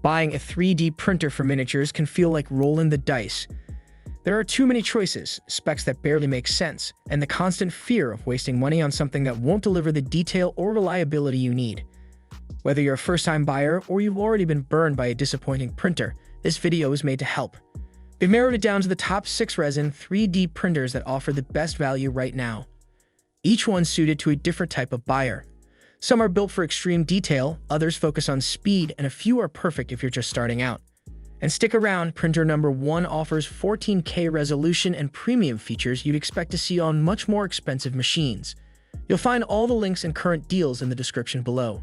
Buying a 3D printer for miniatures can feel like rolling the dice. There are too many choices, specs that barely make sense, and the constant fear of wasting money on something that won't deliver the detail or reliability you need. Whether you're a first-time buyer or you've already been burned by a disappointing printer, this video is made to help. We've narrowed it down to the top 6 resin 3D printers that offer the best value right now. Each one suited to a different type of buyer. Some are built for extreme detail, others focus on speed, and a few are perfect if you're just starting out. And stick around, printer number 1 offers 14K resolution and premium features you'd expect to see on much more expensive machines. You'll find all the links and current deals in the description below.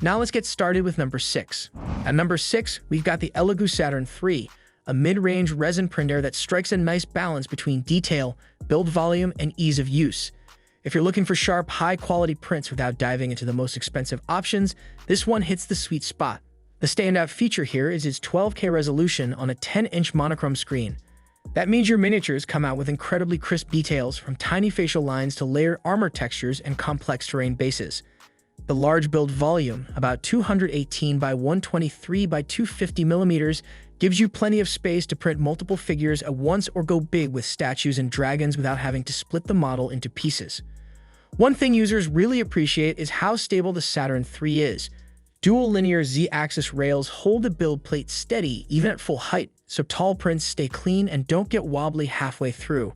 Now let's get started with number 6. At number 6, we've got the ELEGOO Saturn 3, a mid-range resin printer that strikes a nice balance between detail, build volume, and ease of use. If you're looking for sharp, high-quality prints without diving into the most expensive options, this one hits the sweet spot. The standout feature here is its 12K resolution on a 10-inch monochrome screen. That means your miniatures come out with incredibly crisp details, from tiny facial lines to layered armor textures and complex terrain bases. The large build volume, about 218 by 123 by 250 millimeters, gives you plenty of space to print multiple figures at once or go big with statues and dragons without having to split the model into pieces. One thing users really appreciate is how stable the Saturn 3 is. Dual linear Z-axis rails hold the build plate steady even at full height, so tall prints stay clean and don't get wobbly halfway through.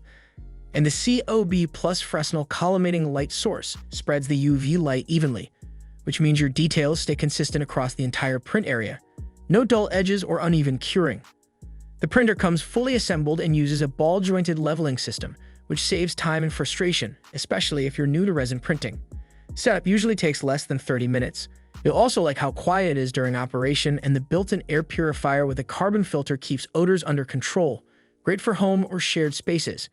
And the COB plus Fresnel collimating light source spreads the UV light evenly, which means your details stay consistent across the entire print area. No dull edges or uneven curing. The printer comes fully assembled and uses a ball-jointed leveling system, which saves time and frustration, especially if you're new to resin printing. Setup usually takes less than 30 minutes. You'll also like how quiet it is during operation, and the built-in air purifier with a carbon filter keeps odors under control, great for home or shared spaces.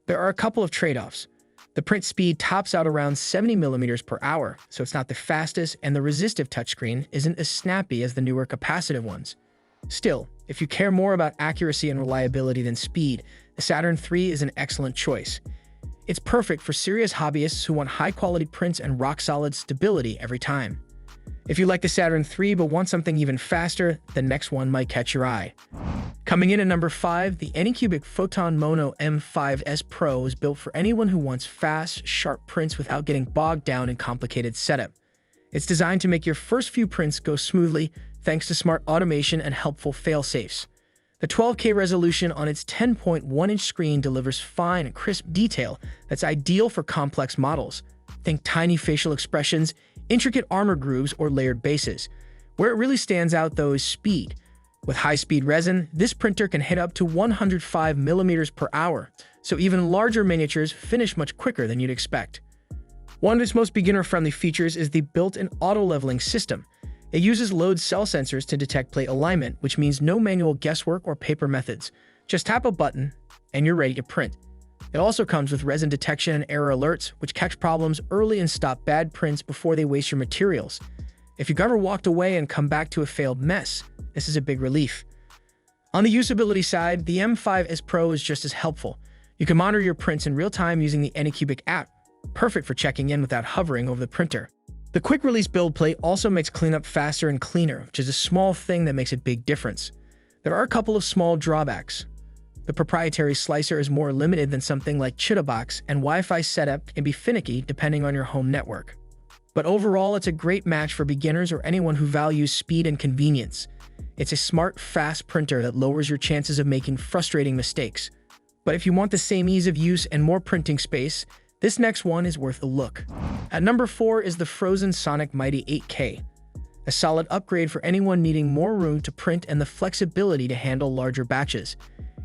There are a couple of trade-offs. The print speed tops out around 70 millimeters per hour, so it's not the fastest, and the resistive touchscreen isn't as snappy as the newer capacitive ones. Still, if you care more about accuracy and reliability than speed, the Saturn 3 is an excellent choice. It's perfect for serious hobbyists who want high-quality prints and rock-solid stability every time. If you like the Saturn 3 but want something even faster, the next one might catch your eye. Coming in at number 5, the Anycubic Photon Mono M5S Pro is built for anyone who wants fast, sharp prints without getting bogged down in complicated setup. It's designed to make your first few prints go smoothly thanks to smart automation and helpful fail-safes. The 12K resolution on its 10.1-inch screen delivers fine, crisp detail that's ideal for complex models. Think tiny facial expressions, intricate armor grooves, or layered bases. Where it really stands out, though, is speed. With high-speed resin, this printer can hit up to 105 millimeters per hour, so even larger miniatures finish much quicker than you'd expect. One of its most beginner-friendly features is the built-in auto-leveling system. It uses load cell sensors to detect plate alignment, which means no manual guesswork or paper methods. Just tap a button, and you're ready to print. It also comes with resin detection and error alerts, which catch problems early and stop bad prints before they waste your materials. If you've ever walked away and come back to a failed mess, this is a big relief. On the usability side, the M5S Pro is just as helpful. You can monitor your prints in real time using the Anycubic app, perfect for checking in without hovering over the printer. The quick-release build plate also makes cleanup faster and cleaner, which is a small thing that makes a big difference. There are a couple of small drawbacks. The proprietary slicer is more limited than something like Chitabox, and Wi-Fi setup can be finicky depending on your home network. But overall, it's a great match for beginners or anyone who values speed and convenience. It's a smart, fast printer that lowers your chances of making frustrating mistakes. But if you want the same ease of use and more printing space, this next one is worth a look. At number 4 is the Phrozen Sonic Mighty 8K, a solid upgrade for anyone needing more room to print and the flexibility to handle larger batches.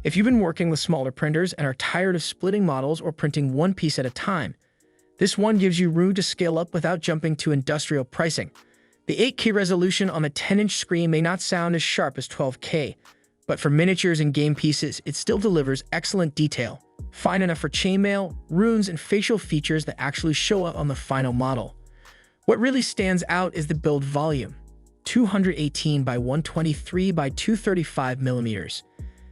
If you've been working with smaller printers and are tired of splitting models or printing one piece at a time, this one gives you room to scale up without jumping to industrial pricing. The 8K resolution on a 10-inch screen may not sound as sharp as 12K, but for miniatures and game pieces, it still delivers excellent detail, fine enough for chainmail, runes, and facial features that actually show up on the final model. What really stands out is the build volume, 218 by 123 by 235 millimeters.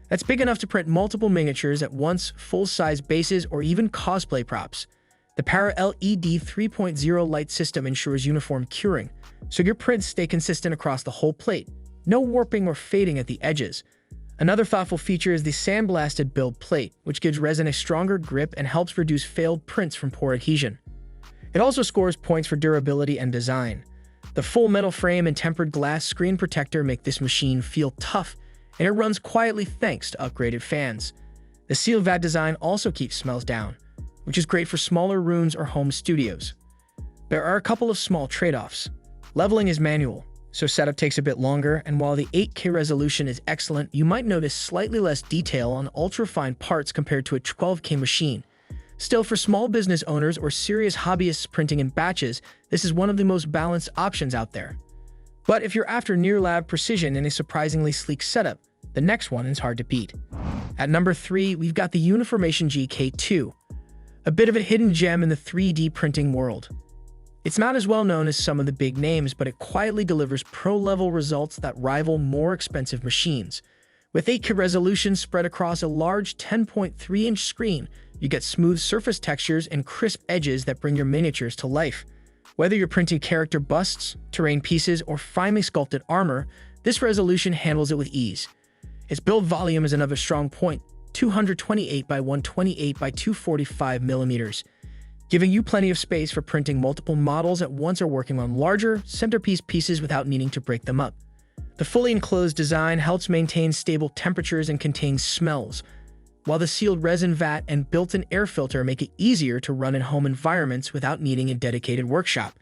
That's big enough to print multiple miniatures at once, full-size bases, or even cosplay props. The Para-LED 3.0 light system ensures uniform curing, so your prints stay consistent across the whole plate. no warping or fading at the edges. Another thoughtful feature is the sandblasted build plate, which gives resin a stronger grip and helps reduce failed prints from poor adhesion. It also scores points for durability and design. The full metal frame and tempered glass screen protector make this machine feel tough, and it runs quietly thanks to upgraded fans. The sealed vat design also keeps smells down, which is great for smaller rooms or home studios. There are a couple of small trade-offs. Leveling is manual, so setup takes a bit longer, and while the 8K resolution is excellent, you might notice slightly less detail on ultra-fine parts compared to a 12K machine. Still, for small business owners or serious hobbyists printing in batches, this is one of the most balanced options out there. But if you're after near-lab precision and a surprisingly sleek setup, the next one is hard to beat. At number 3, we've got the Uniformation GKtwo, a bit of a hidden gem in the 3D printing world. It's not as well known as some of the big names, but it quietly delivers pro-level results that rival more expensive machines. With 8K resolution spread across a large 10.3-inch screen, you get smooth surface textures and crisp edges that bring your miniatures to life. Whether you're printing character busts, terrain pieces, or finely sculpted armor, this resolution handles it with ease. Its build volume is another strong point, 228 by 128 by 245 millimeters, giving you plenty of space for printing multiple models at once or working on larger, centerpiece pieces without needing to break them up. The fully enclosed design helps maintain stable temperatures and contains smells, while the sealed resin vat and built-in air filter make it easier to run in home environments without needing a dedicated workshop.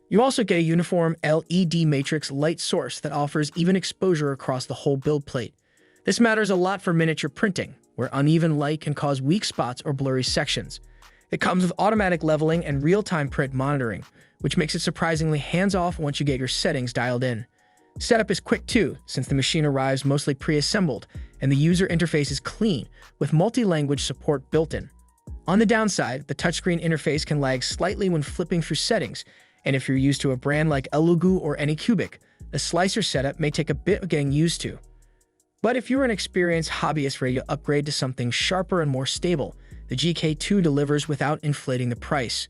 You also get a uniform LED matrix light source that offers even exposure across the whole build plate. This matters a lot for miniature printing, where uneven light can cause weak spots or blurry sections. It comes with automatic leveling and real-time print monitoring, which makes it surprisingly hands-off once you get your settings dialed in. Setup is quick too, since the machine arrives mostly pre-assembled, and the user interface is clean, with multi-language support built in. On the downside, the touchscreen interface can lag slightly when flipping through settings, and if you're used to a brand like ELEGOO or Anycubic, the slicer setup may take a bit of getting used to. But if you're an experienced hobbyist ready to upgrade to something sharper and more stable, the GK2 delivers without inflating the price.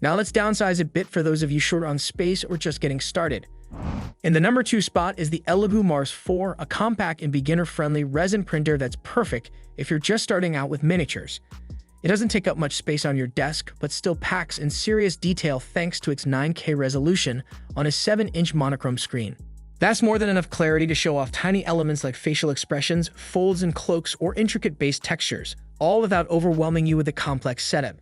Now let's downsize a bit for those of you short on space or just getting started. In the number 2 spot is the ELEGOO Mars 4, a compact and beginner-friendly resin printer that's perfect if you're just starting out with miniatures. It doesn't take up much space on your desk, but still packs in serious detail thanks to its 9K resolution on a 7-inch monochrome screen. That's more than enough clarity to show off tiny elements like facial expressions, folds and cloaks, or intricate base textures, all without overwhelming you with a complex setup.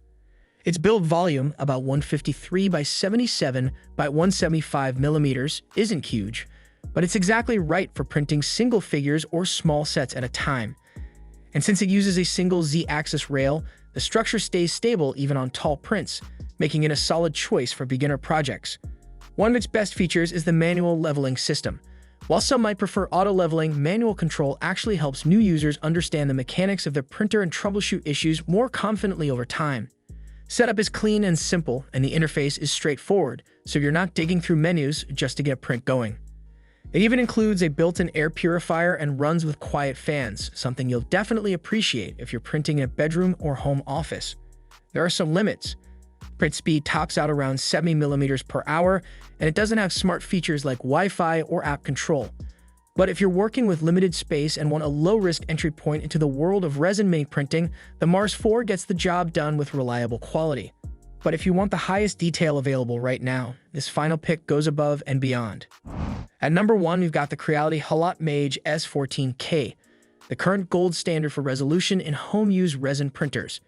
Its build volume, about 153 by 77 by 175 millimeters, isn't huge, but it's exactly right for printing single figures or small sets at a time. And since it uses a single Z-axis rail, the structure stays stable even on tall prints, making it a solid choice for beginner projects. One of its best features is the manual leveling system. While some might prefer auto-leveling, manual control actually helps new users understand the mechanics of their printer and troubleshoot issues more confidently over time. Setup is clean and simple, and the interface is straightforward, so you're not digging through menus just to get print going. It even includes a built-in air purifier and runs with quiet fans, something you'll definitely appreciate if you're printing in a bedroom or home office. There are some limits. Print speed tops out around 70 millimeters per hour, and it doesn't have smart features like Wi-Fi or app control. But if you're working with limited space and want a low-risk entry point into the world of resin mini printing, the Mars 4 gets the job done with reliable quality. But if you want the highest detail available right now, this final pick goes above and beyond. At number 1, we've got the Creality HALOT-MAGE S 14K, the current gold standard for resolution in home-use resin printers.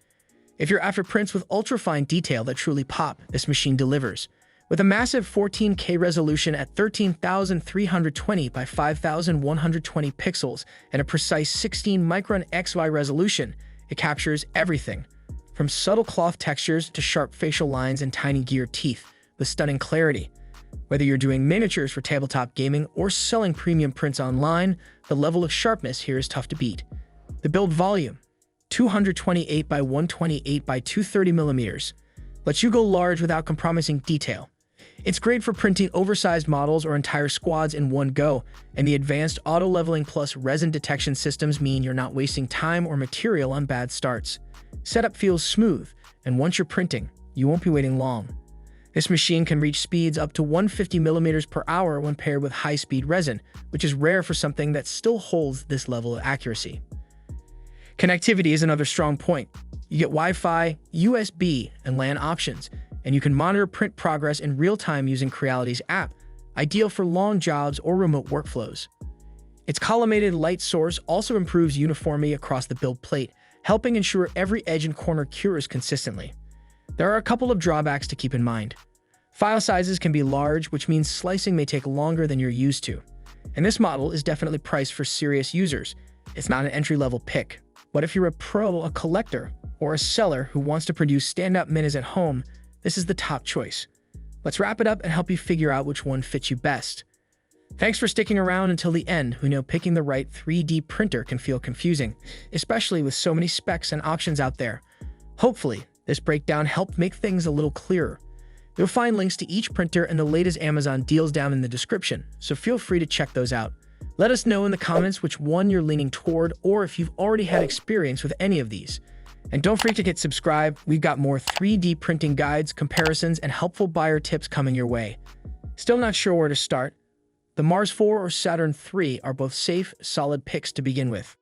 If you're after prints with ultra-fine detail that truly pop, this machine delivers. With a massive 14K resolution at 13,320 by 5,120 pixels and a precise 16-micron XY resolution, it captures everything, from subtle cloth textures to sharp facial lines and tiny gear teeth, with stunning clarity. Whether you're doing miniatures for tabletop gaming or selling premium prints online, the level of sharpness here is tough to beat. The build volume, 228 by 128 by 230 millimeters, lets you go large without compromising detail. It's great for printing oversized models or entire squads in one go, and the advanced auto-leveling plus resin detection systems mean you're not wasting time or material on bad starts. Setup feels smooth, and once you're printing, you won't be waiting long. This machine can reach speeds up to 150 millimeters per hour when paired with high-speed resin, which is rare for something that still holds this level of accuracy. Connectivity is another strong point. You get Wi-Fi, USB, and LAN options, and you can monitor print progress in real time using Creality's app, ideal for long jobs or remote workflows. Its collimated light source also improves uniformity across the build plate, helping ensure every edge and corner cures consistently. There are a couple of drawbacks to keep in mind. File sizes can be large, which means slicing may take longer than you're used to. And this model is definitely priced for serious users. It's not an entry-level pick. But if you're a pro, a collector, or a seller who wants to produce standout minis at home, this is the top choice. Let's wrap it up and help you figure out which one fits you best. Thanks for sticking around until the end. We know picking the right 3D printer can feel confusing, especially with so many specs and options out there. Hopefully, this breakdown helped make things a little clearer. You'll find links to each printer and the latest Amazon deals down in the description, so feel free to check those out. Let us know in the comments which one you're leaning toward or if you've already had experience with any of these. And don't forget to hit subscribe. We've got more 3D printing guides, comparisons, and helpful buyer tips coming your way. Still not sure where to start? The Mars 4 or Saturn 3 are both safe, solid picks to begin with.